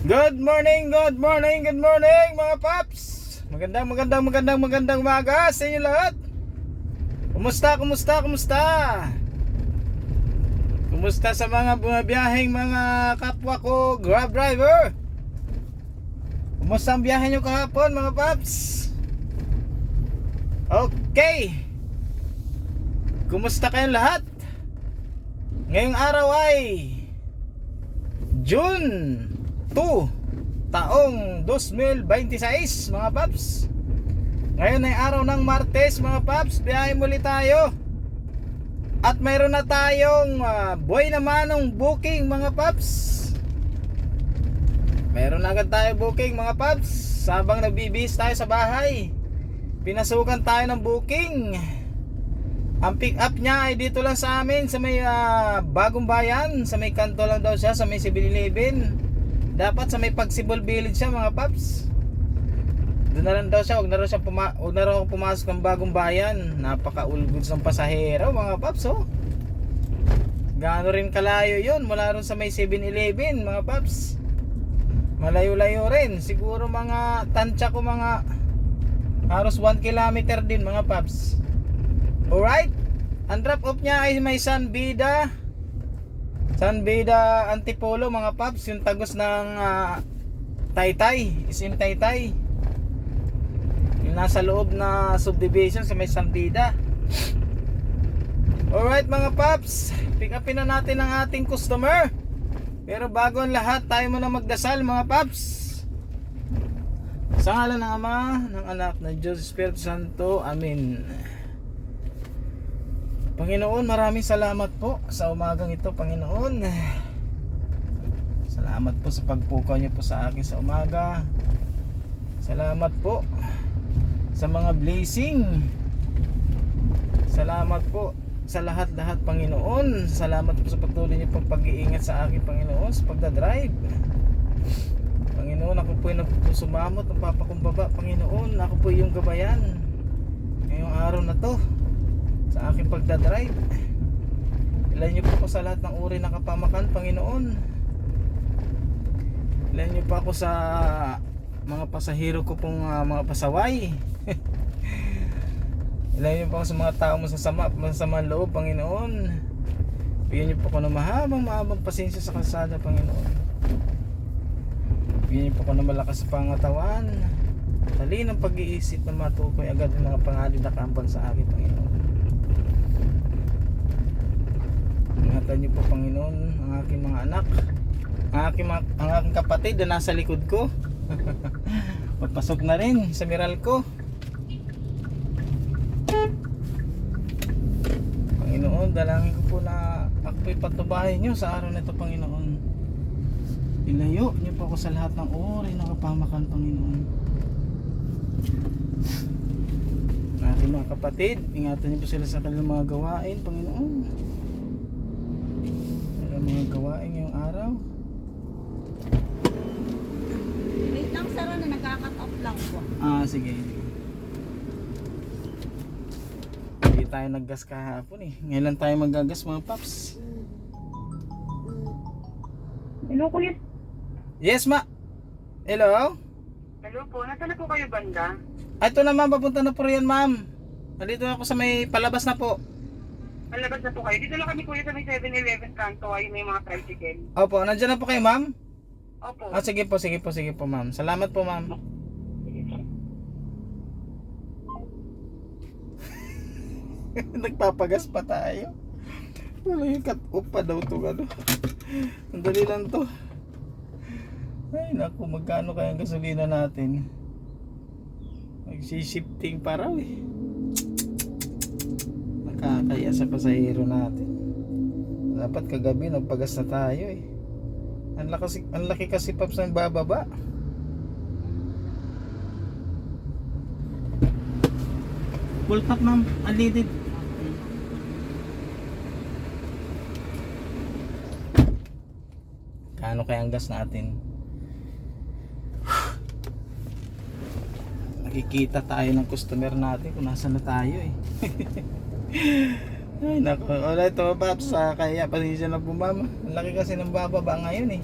Good morning mga paps. Magandang umaga sa inyo lahat. Kumusta? Kumusta sa mga bumabiyaheng mga kapwa ko Grab driver? Kumusta ang biyahe nyo kahapon mga paps? Okay. Kumusta kayong lahat? Ngayong araw ay June 2, taong 2026 mga paps. Ngayon ay araw ng Martes mga paps. Biyahe muli tayo. At mayroon na tayong buhay na manong booking mga paps. Mayroon na agad tayo booking mga paps. Habang nagbibihis tayo sa bahay, pinasukan tayo ng booking. Ang pick up niya ay dito lang sa amin sa may Bagong Bayan. Sa may kanto lang daw siya, sa may 7-Eleven. Dapat sa may Pagsibol Village siya mga paps. Doon na lang daw siya. Huwag na raw pumasok ng Bagong Bayan. Napaka-ulgod ng pasahero mga paps oh. Gaano rin kalayo yun mula rin sa may 7-Eleven mga paps. Malayo-layo rin. Siguro mga tansya ko mga halos 1 kilometer din mga paps. Alright. Ang drop off niya ay may San Beda Antipolo mga paps. Yung tagos ng Taytay, SM Taytay. Yung nasa loob na subdivision sa may San Beda. Alright mga paps, pick upin na natin ang ating customer. Pero bago ang lahat, tayo muna magdasal mga paps. Sa ngalan ng Ama, ng Anak, ng Diyos Espiritu Santo, Amen. Panginoon, maraming salamat po sa umagang ito, Panginoon. Salamat po sa pagpukaw niyo po sa akin sa umaga. Salamat po sa mga blessing. Salamat po sa lahat-lahat, Panginoon. Salamat po sa patuloy niyo pong pag-iingat sa akin, Panginoon, sa pagdadrive. Panginoon, ako po yung sumamot ng papakumbaba, Panginoon. Ako po yung gabayan ngayong araw na to sa aking pagdadrive. Ilan niyo po ako sa lahat ng uri ng kapamakan, Panginoon. Ilan niyo po ako sa mga pasahero ko pong mga pasaway. Ilan niyo po ako sa mga tao masasama loob, Panginoon. Bigyan niyo po ako ng mahabang pasensya sa kalsada, Panginoon. Bigyan niyo po ako ng malakas sa pangatawan, talinang pag-iisip na matukoy agad ang mga pangalan na kaambag sa akin, Panginoon. Ingatan niyo po, Panginoon, ang aking mga anak, ang aking kapatid na nasa likod ko. Magpasok na rin sa Meralco. Panginoon, dalangin ko po na ako'y patubahin niyo sa araw na ito, Panginoon. Ilayo niyo po ako sa lahat ng uri ng kapamakan, Panginoon. Ang aking mga kapatid, ingatan niyo po sila sa kanilang mga gawain, Panginoon. Mga gawain ngayong araw. Wait lang, Sara, na nagka-cut off lang po. Sige. Hindi tayo naggas kahapon eh. Ngayon lang tayo magagas mga paps. Hello, kuya. Yes, ma. Hello? Hello po. Nasaan na po kayo banda? Ito na ma'am, papunta na po riyan ma'am. Nandito ako sa may palabas na po. Malabas na po kayo. Dito lang kami kuya sa may 7-Eleven kanto. Ayun may mga tricycle. Opo, nandiyan na po kayo ma'am? Opo. Sige po ma'am. Salamat po ma'am. Nagpapagas pa tayo. Wala yung cut off pa daw to ano. Ang dali lang to. Ay naku, magkano kaya ang gasolina natin? Magsishifting pa raw eh. Nakakaya sa pasahero natin. Dapat kagabi nagpagas na tayo eh. Ang laki kasi paps ng bababa. Full top ma'am, unleaded. Kano kaya ang gas natin? Nakikita tayo ng customer natin kung nasaan na tayo eh. Ay nako, alright to paps, kaya pasensya na po ma'am. Ang laki kasi ng bababa ngayon eh.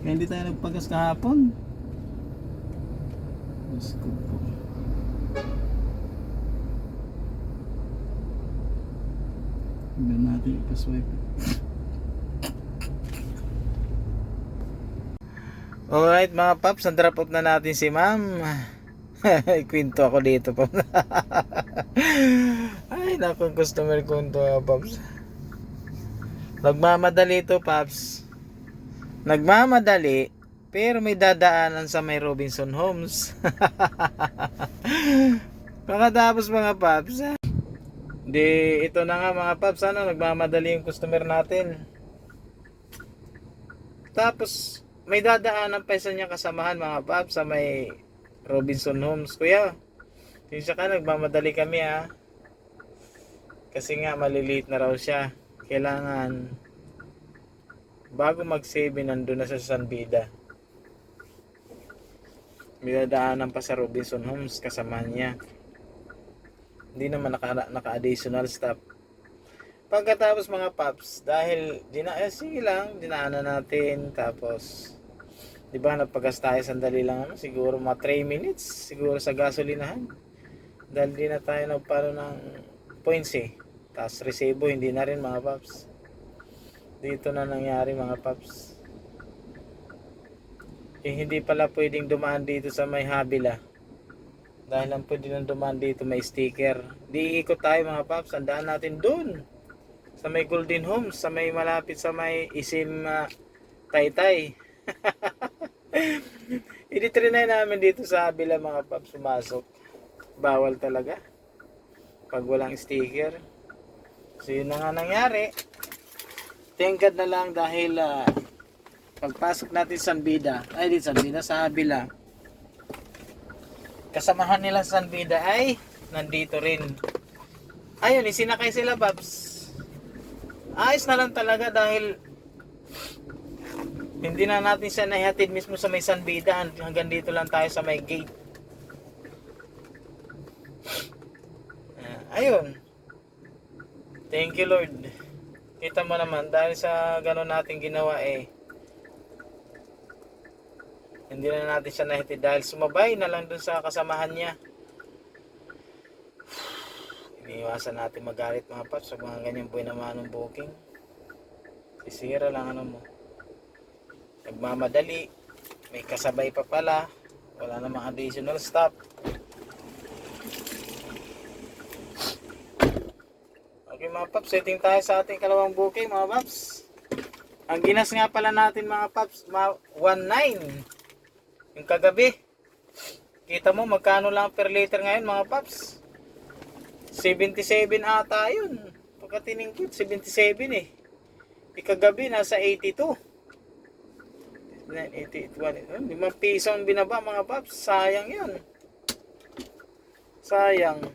Kaya hindi tayo nagpagas kahapon. Diyos ko po. Tignan natin ipaswipe. Alright mga paps, na-drop off na natin si ma'am. Kwento ako dito pa. Ay naku, customer ko ito paps. Nagmamadali ito paps. Nagmamadali pero may dadaanan sa may Robinson Homes. Pagkatapos mga paps, di ito na nga mga paps, ano, nagmamadali yung customer natin. Tapos may dadaanan pa isa niya kasamahan mga paps sa may Robinson Homes. Kuya, siya ka, nagmamadali kami ha. Kasi nga maliliit na raw siya. Kailangan bago mag-7 nandun na sa San Bida. May dadaanan pa sa Robinson Homes kasamahan niya. Hindi naman naka-additional stop. Pagkatapos mga paps, dahil sige lang, dinaanan natin. Tapos di ba napagas tayo sandali lang, siguro mga 3 minutes siguro sa gasolinahan. Dahil di na tayo nagpano ng points eh. Tapos resebo hindi na rin mga paps. Dito na nangyari mga paps. Hindi pala pwedeng dumaan dito sa may Habila. Dahil lang pwede nang dumaan dito may sticker. Di ikot tayo mga paps. Andaan natin dun sa may Golden Homes, sa may malapit sa may Isim Taytay. I-trinay namin dito sa Habila mga paps sumasok. Bawal talaga pag walang sticker. So yun na nga nangyari. Thank God na lang dahil pagpasok natin sa San Bida, sa Habila, kasamahan nila sa San Bida ay nandito rin. Ayun, isinakay sila paps. Ayos na lang talaga dahil hindi na natin siya nahihatid mismo sa may San Bida, hanggang dito lang tayo sa may gate. Ayun, thank you Lord. Kita mo naman dahil sa gano'n natin ginawa hindi na natin siya nahihatid dahil sumabay na lang dun sa kasamahan niya. Iniiwasan natin magalit mga paps sa mga ganyan buhay naman ng booking. Sisira lang ano mo. Nagmamadali, may kasabay pa pala, wala namang additional stop. Okay mga paps, setting tayo sa ating kalawang booking mga paps. Ang ginas nga pala natin mga paps, 1.9 yung kagabi. Kita mo magkano lang per liter ngayon mga paps. 77 ata yun. Pagka tiningkot 77 eh. Ikagabi nasa 82. 981. 5 piso ang binaba mga paps. Sayang yun. Sayang.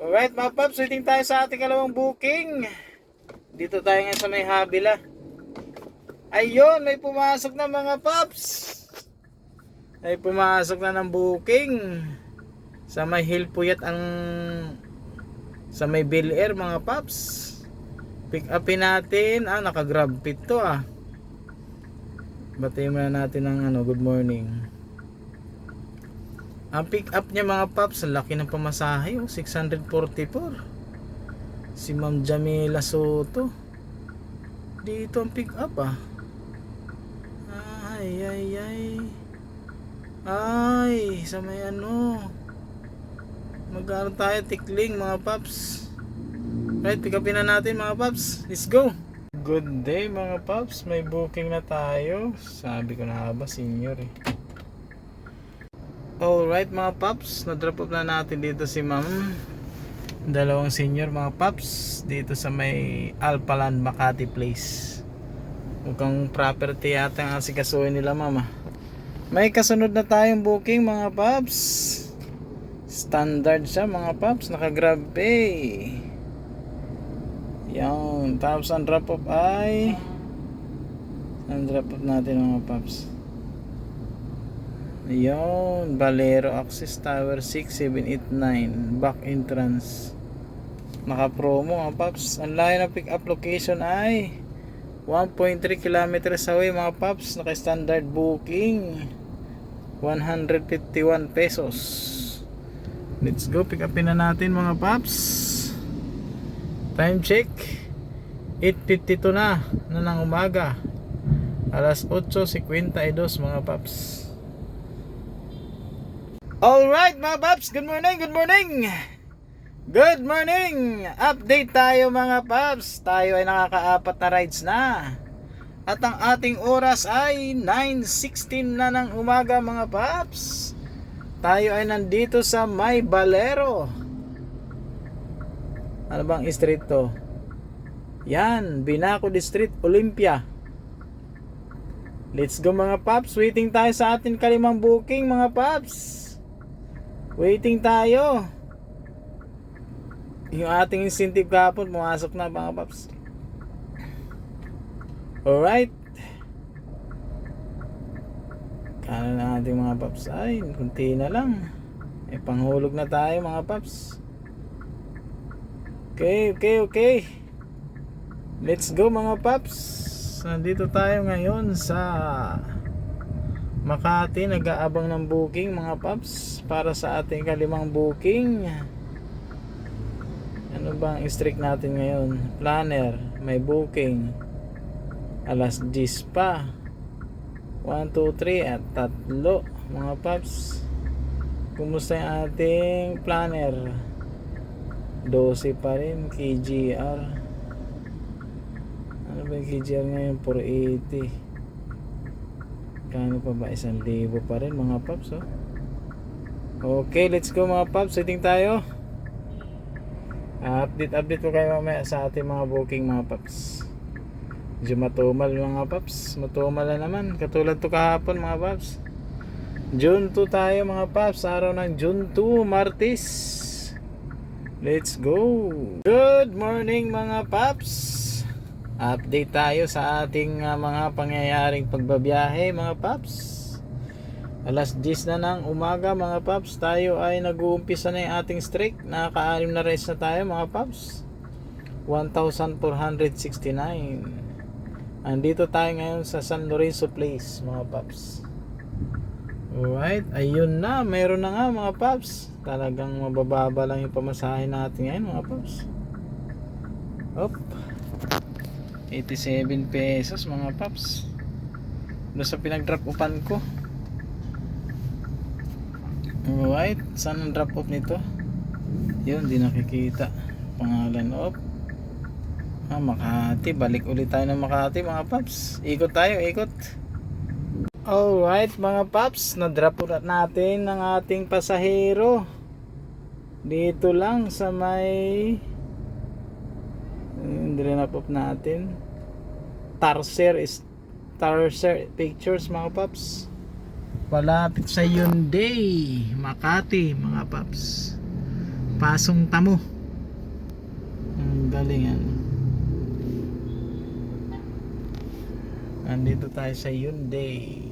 Alright mga paps, waiting tayo sa ating kalawang booking. Dito tayo ngayon sa may Habila. Ayun, may pumasok na mga paps. May pumasok na ng booking. Sa may Hilpuyat ang sa may Bel Air mga paps. Pick upin natin. Naka-grab pit to Batayin muna natin ng good morning. Ang pick up niya mga paps, ang laki ng pamasahe 644. Si Ma'am Jamila Soto. Dito ang pick up Ay, sa may magkaroon tayo tikling mga paps. Right, pick upin na natin mga paps. Let's go. Good day mga paps, may booking na tayo. Sabi ko na ba senior Alright mga paps, na-drop off na natin dito si ma'am. Dalawang senior mga paps dito sa may Alpaland Makati Place. Mukhang property yata ang asikasuhin nila mama. May kasunod na tayong booking mga paps. Standard siya mga paps, naka-grab pay. Yan, tapos ang drop off natin mga paps. Ayun, Valero Access Tower 6789 back entrance. Naka promo mga paps. Ang layo ng pick up location ay 1.3 kilometers away mga paps. Naka standard booking 151 pesos. Let's go, pick upin na natin mga paps. Time check 8:52 na ng umaga. Alas 8:52 mga paps. Alright mga paps, good morning, good morning. Good morning. Update tayo mga paps. Tayo ay nakaka-4 na rides na. At ang ating oras ay 9:16 na ng umaga mga paps. Tayo ay nandito sa May Balero. Ano bang street to? Yan, Binaco District, Olympia. Let's go mga paps. Waiting tayo sa ating kalimang booking mga paps. Waiting tayo. Yung ating incentive kahapon pumasok na mga paps. Alright. Kala na ating mga paps. Ay, kunti na lang. Panghulog na tayo mga paps. Okay. Let's go mga paps. Nandito tayo ngayon sa Makati. Nag-aabang ng booking mga paps para sa ating kalimang booking. Ano bang streak natin ngayon? Planner, may booking alas 10 pa. 1, 2, 3 at 3 mga paps. Kumusta yung ating planner? 12 pa rin KGR. Ano ba yung KGR ngayon? 480. Kano pa ba? 1,000 pa rin mga paps, oh. Okay, let's go mga paps. Waiting tayo. Update ko kayo mamaya sa ating mga booking mga paps. Medyo matumal mga paps. Matumal na naman. Katulad to kahapon mga paps. June 2 tayo mga paps. Araw ng June 2, Martes. Let's go. Good morning mga paps. Update tayo sa ating mga pangyayaring pagbabiyahe mga paps. Alas 10 na ng umaga mga paps. Tayo ay nag-uumpisa na yung ating streak. Nakaka-6 na race na tayo mga paps. 1,469. Andito tayo ngayon sa San Lorenzo Place mga paps. Alright, ayun na. Meron na nga mga paps. Talagang mabababa lang yung pamasahe natin ngayon mga paps. Hop, 87 pesos mga paps. Doon sa pinag-drop upan ko. Alright, saan ang drop off nito? Yun, di nakikita pangalan. Op, Makati. Balik ulit tayo ng Makati mga paps. Ikot tayo, ikot. Alright mga paps, na-drop ulit natin ng ating pasahero dito lang sa may drop off natin. Tarser Pictures mga paps. Palapit sa Hyundai Makati mga paps. Pasong Tamo. Ang galing yan. Andito tayo sa Hyundai.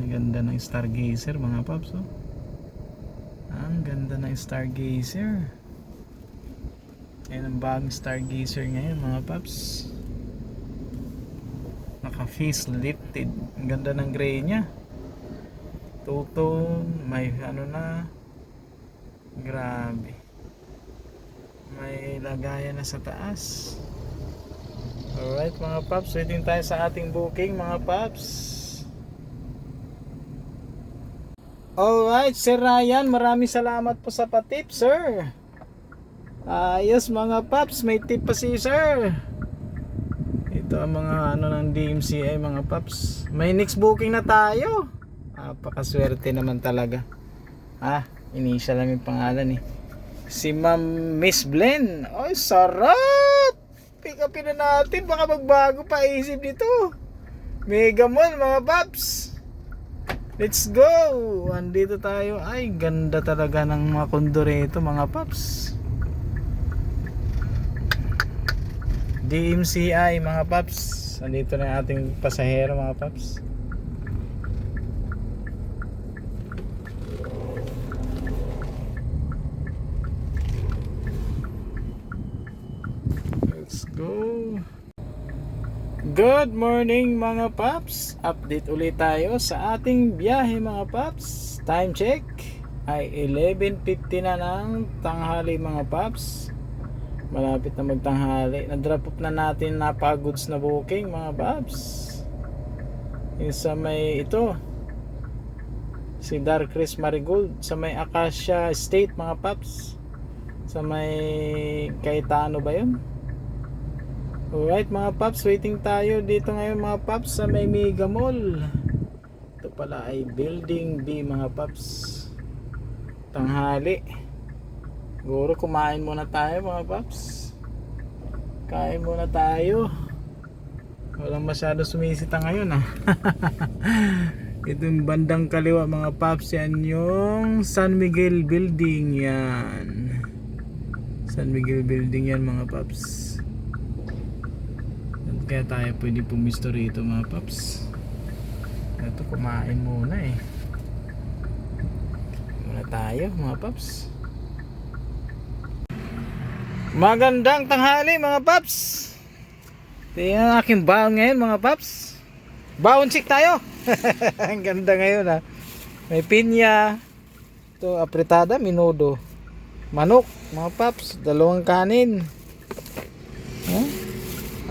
Ganda ng Stargazer mga paps, oh. Ang ganda ng Stargazer. Ayan ang bagong Stargazer ngayon mga paps. Naka facelifted. Ang ganda ng gray nya. Two-tone. May ano na. Grabe. May lagayan na sa taas. Alright mga paps, waiting tayo sa ating booking mga paps. Alright, Sir Ryan, maraming salamat po sa patip, sir. Ayos mga paps, may tip pa si sir. Ito ang mga ano ng DMCI mga paps. May next booking na tayo. Napakaswerte naman talaga. Initial lang yung pangalan eh. Si Ma'am Miss Blen. Ay, sarap! Pick upin na natin, baka magbago pa isip dito. Mega Mall mga paps. Let's go! Andito tayo. Ay, ganda talaga ng mga kondo rito mga paps. DMCI mga paps. Andito na yung ating pasahero mga paps. Let's go. Good morning mga paps. Update ulit tayo sa ating biyahe mga paps. Time check ay 11:50 na ng tanghali mga paps. Malapit na magtanghali. Na-drop off na natin napaka-goods na booking mga paps. Yung sa may ito, si Dark Chris Marigold sa may Acacia Estate mga paps. Sa may Cayetano ba yun? Alright mga paps, waiting tayo dito ngayon mga paps sa may Mega Mall. Ito pala ay Building B mga paps. Tanghali. Siguro kumain muna tayo mga paps. Kain muna tayo. Walang masyado sumisita ngayon Itong bandang kaliwa mga paps, yan yung San Miguel Building yan. San Miguel Building yan mga paps. Kaya tayo pwede pumisto rito mga paps. Ito kumain muna muna tayo mga paps. Magandang tanghali mga paps. Ito yung aking baon ngayon mga paps. Baon chick tayo. Ang ganda ngayon May pinya. Ito apretada, minudo. Manok mga paps. Dalawang kanin.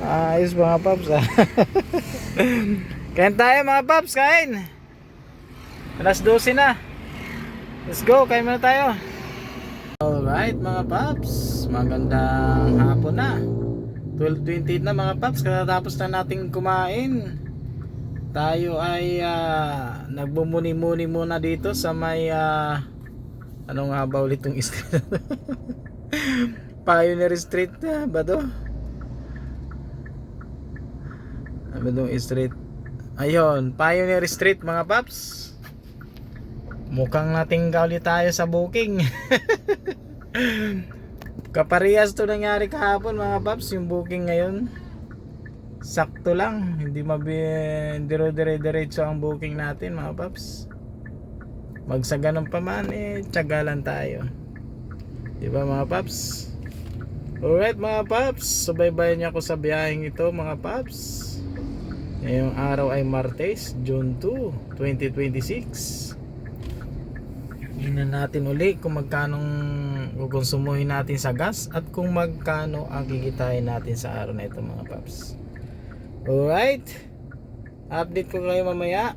Ayos mga paps Kain tayo mga paps, kain. Alas 12 na. Let's go, kain muna tayo. Alright mga paps, magandang hapon na. 12:28 na mga paps, katapos na nating kumain. Tayo ay nagbumuni-muni muna dito sa may ano nga ba ulit itong street? Pioneer Street ba to? Badong Street. Ayun, Pioneer Street mga paps. Mukhang natinggaw ulit tayo sa booking. Kaparehas to nangyari kahapon mga paps. Yung booking ngayon sakto lang. Hindi dire-diretso ang booking natin mga paps. Magsaganon pa man tiyagalan tayo. Diba mga paps? Alright mga paps, subaybayan niyo ako sa biyaheng ito mga paps. Ngayong araw ay Martes, June 2, 2026. Tingnan natin uli kung magkanong kukonsumuhin natin sa gas at kung magkano ang kikitain natin sa araw na ito mga paps. Alright, update ko kayo mamaya.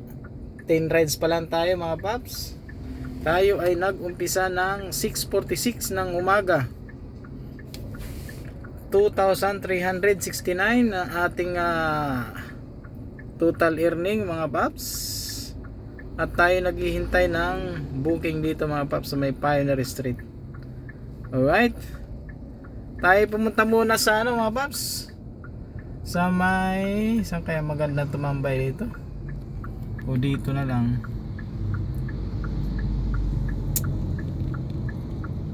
10 rides pa lang tayo mga paps. Tayo ay nag-umpisa ng 6:46 ng umaga. 2,369 ang ating total earning mga paps. At tayo naghihintay ng booking dito mga paps sa may Pioneer Street. Alright, tayo pumunta muna sa ano mga paps, sa may, saan kaya maganda tumambay dito? O dito na lang.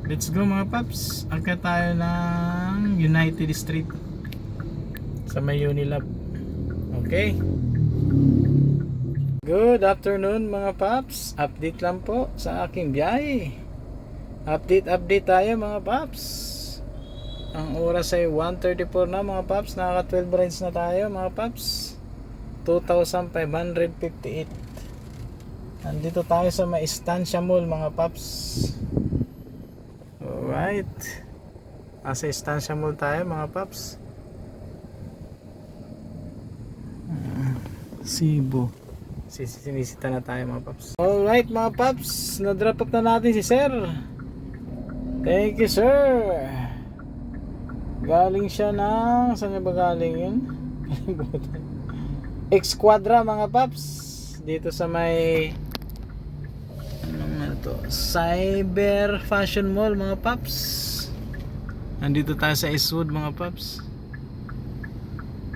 Let's go mga paps. Akit tayo ng United Street sa may Unilab. Okay. Good afternoon mga paps. Update lang po sa aking biyahe. Update tayo mga paps. Ang oras ay 1:34 na mga paps. Nakaka 12 rides na tayo mga paps. 2,558. Nandito tayo sa may Estancia Mall mga paps. Alright, nasa Estancia Mall tayo mga paps. Cebu. Sinisita na tayo mga paps. Alright mga paps, na-drop off na natin si sir. Thank you sir. Galing siya ng, saan ba galing yun? X-Quadra mga paps. Dito sa may ano to? Cyber Fashion Mall mga paps. Nandito tayo sa Eastwood mga paps.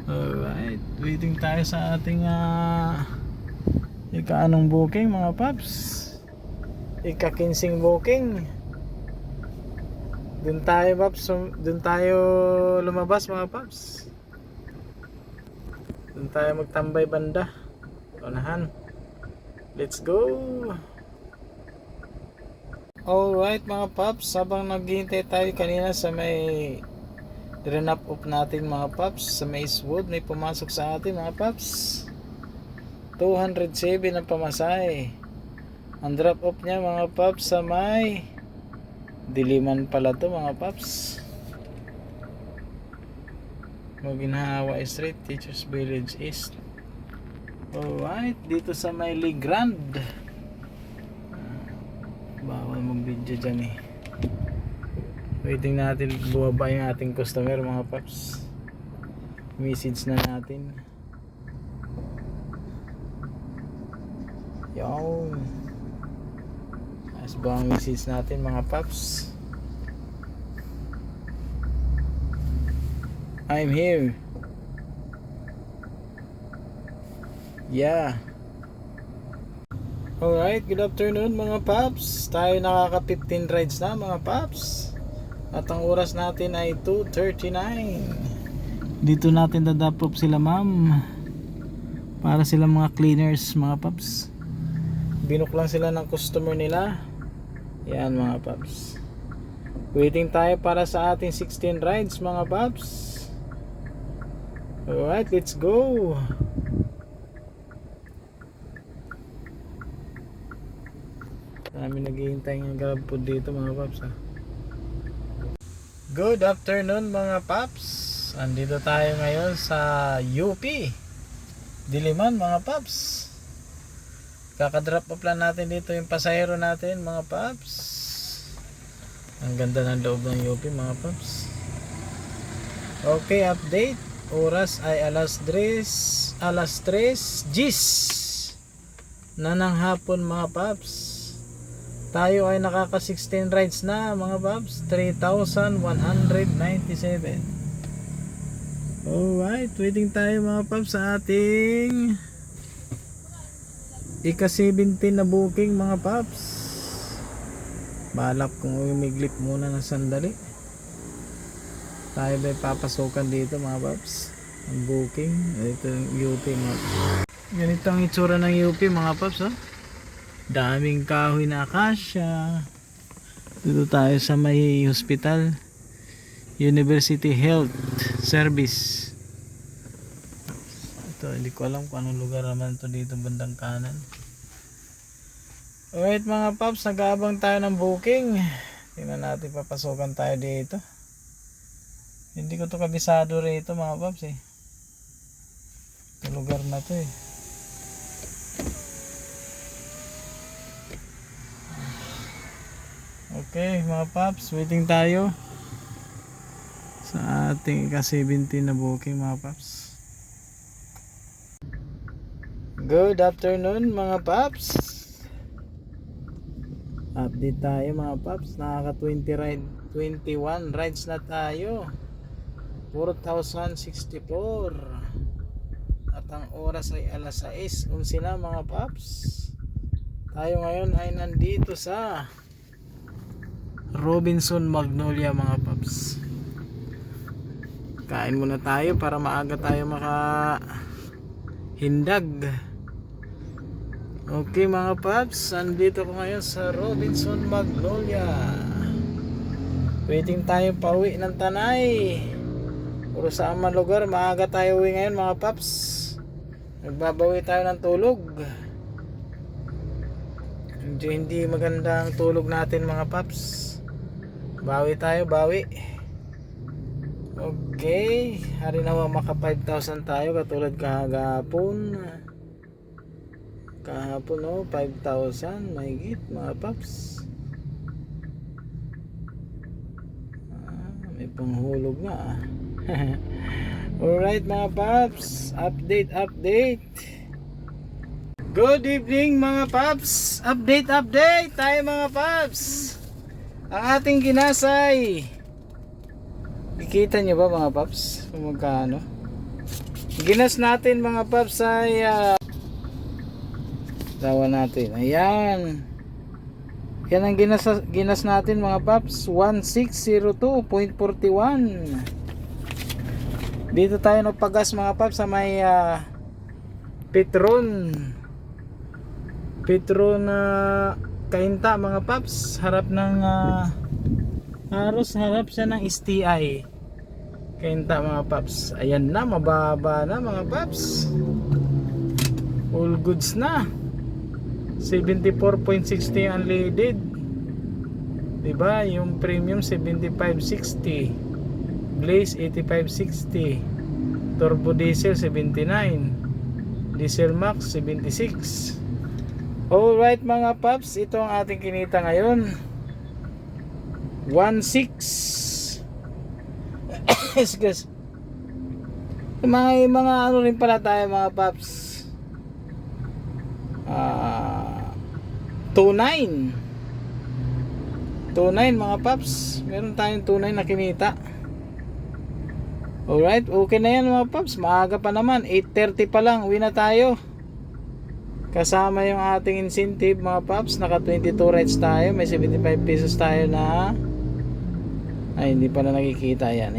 Alright, waiting tayo sa ating ika-anong booking mga paps. Ika-kinsing booking. Doon tayo paps, doon tayo lumabas mga paps. Doon tayo magtambay banda. Unahan. Let's go. Alright mga paps, habang naghihintay tayo kanina sa may Rinap up natin mga paps sa Macewood. May pumasok sa atin mga paps. 207 ang pamasahe. Ang drop off niya mga paps sa may Diliman pala to mga paps. Maginhawa Street, Teachers Village East. Alright, dito sa may Legrand. Bawal mag-video dyan eh. Waiting natin buwaba yung ating customer mga paps. Message na natin. Yung as ba ang message natin mga paps? I'm here. Yeah. Alright, good afternoon mga paps. Tayo nakaka 15 rides na mga paps. At ang oras natin ay 2:39. Dito natin dadapop sila ma'am. Para sila mga cleaners mga paps. Binook lang sila ng customer nila. Yan mga paps. Waiting tayo para sa ating 16 rides mga paps. Alright, let's go. Kami naghihintay ng grab food dito mga paps ha. Good afternoon mga paps. Andito tayo ngayon sa UP Diliman mga paps. Kakadrop off lang natin dito yung pasahero natin mga paps. Ang ganda ng loob ng UP mga paps. Okay, update. Oras ay alas 3 gis na ng hapon mga paps. Tayo ay nakaka 16 rides na mga paps. 3,197. Alright, waiting tayo mga paps sa ating ika-17 na booking mga paps. Balak kung umiglip muna ng sandali. Tayo ba papasukan dito mga paps? Ang booking. Ito yung UP mga paps. Ganito ang itsura ng UP mga paps oh. Daming kahoy na akasya. Dito tayo sa may hospital, University Health Service. Ito, hindi ko alam kung anong lugar naman to dito bandang kanan. Alright mga paps, nag-aabang tayo ng booking. Tingnan natin, papasukan tayo dito. Hindi ko to kabisado rito mga paps eh. Ito lugar na to eh. Okay mga paps, waiting tayo sa ating ika-17 na booking mga paps. Good afternoon mga paps. Update tayo mga paps. Nakaka 21 rides na tayo. 4,064. At ang oras ay alas 6:11 na mga paps. Tayo ngayon ay nandito sa Robinson Magnolia mga paps. Kain muna tayo para maaga tayo makahindag. Okay mga paps, andito ko ngayon sa Robinson Magnolia. Waiting tayo pauwi ng Tanay. Puro saan man lugar, maaga tayo uwi ngayon mga paps. Nagbabawi tayo ng tulog. Hindi maganda ang tulog natin mga paps. Bawi tayo, bawi. Okay, hari nawa maka 5,000 tayo katulad kahapon. Kahapon oh, 5,000 mahigit mga paps. May panghulog na Alright mga paps, update. Good evening mga paps. Update tayo mga paps. Ang ating ginasay, ikita nyo ba mga paps kung magkano? Ginas natin mga paps ay dawa natin, ayan, yan ang ginas natin mga paps, 1602.41. Dito tayo nagpagas mga paps sa may Petron Kainta mga paps, harap ng harap siya ng STI. Kainta mga paps. Ayan na, mababa na mga paps. All goods na. 74.60 unleaded. Diba? Yung premium 75.60. Blaze 85.60. Turbo diesel 79. Diesel max 76. Alright mga paps, ito ang ating kinita ngayon. 1.6. Excuse. Mga ano rin pala tayo mga paps. 2.9 mga paps. Meron tayong 2.9 na kinita. Alright, okay na yan mga paps. Maaga pa naman, 8:30 pa lang, uwi na tayo. Kasama yung ating incentive mga paps. Naka 22 rides tayo. May 75 pesos tayo na. Ay, hindi pala nakikita. Yan.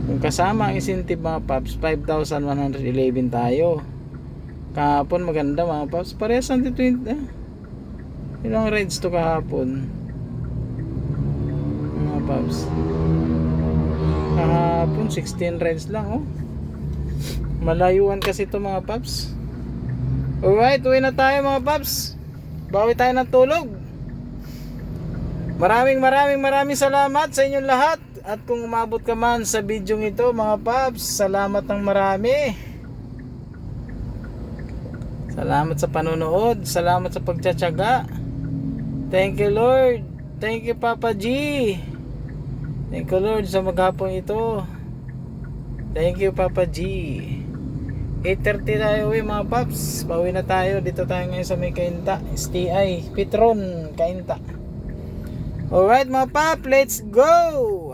Kung kasama ang incentive mga paps, 5,111 tayo. Kahapon maganda mga paps. Parehas ang 20. Ilang rides to kahapon mga paps? Kahapon 16 rides lang. Malayuan kasi to mga paps. Alright, uwi na tayo mga paps. Bawi tayo ng tulog. Maraming salamat sa inyong lahat. At kung umabot ka man sa video ito mga paps, salamat ng marami. Salamat sa panonood. Salamat sa pagtsatsaga. Thank you Lord. Thank you Papa G. Thank you Lord sa maghapon ito. Thank you Papa G. 8:30 tayo uwi mga paps. Pauwi na tayo. Dito tayo ngayon sa may Kainta STI Petron Kainta. Alright mga pap, let's go.